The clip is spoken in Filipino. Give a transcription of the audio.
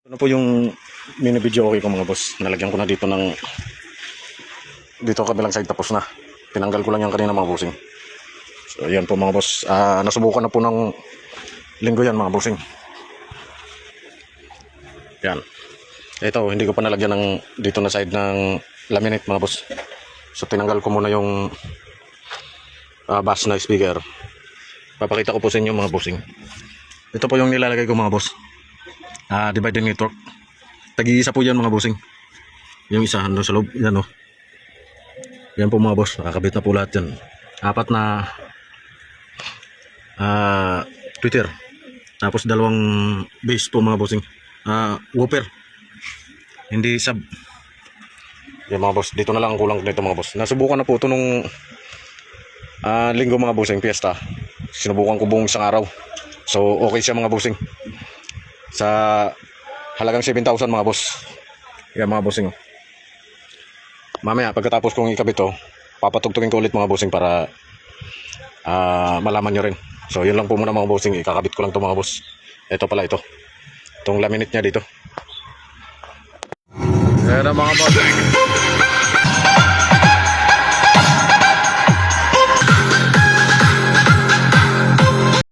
Ano po yung mini video okay ko mga boss. Nalagyan ko na dito ng kabilang side tapos na. Tinanggal ko lang yan kanina mga bossing. So yan po mga boss. Nasubukan na po ng linggo yan mga bossing. Yan. Ito hindi ko pa nalagyan ng dito na side ng laminate mga boss. So tinanggal ko muna yung bass na speaker. Papakita ko po sa inyo mga bossing. Ito po yung nilalagay ko mga boss. Divided network. Tag-iisa po yan mga bossing. Yung isa hando sa loob. Yan o. Yan po mga boss. Nakakabit na po lahat yan. Apat na tweeter. Tapos dalawang base po mga bossing. Whooper. Hindi sub. Yan mga boss. Dito na lang ang kulang nito mga boss. Nasubukan na po ito nung linggo mga bossing. Fiesta. Sinubukan ko buong isang araw. So okay siya mga bossing. Sa halagang 7,000 mga boss. Yan mga bossing. Mamaya pagkatapos kong ikabit to, papatugtugin ko ulit mga bossing para malaman nyo rin. So yun lang po muna mga bossing. Ikakabit ko lang to mga boss. Ito pala ito. Itong laminate nya dito. Yan mga boss.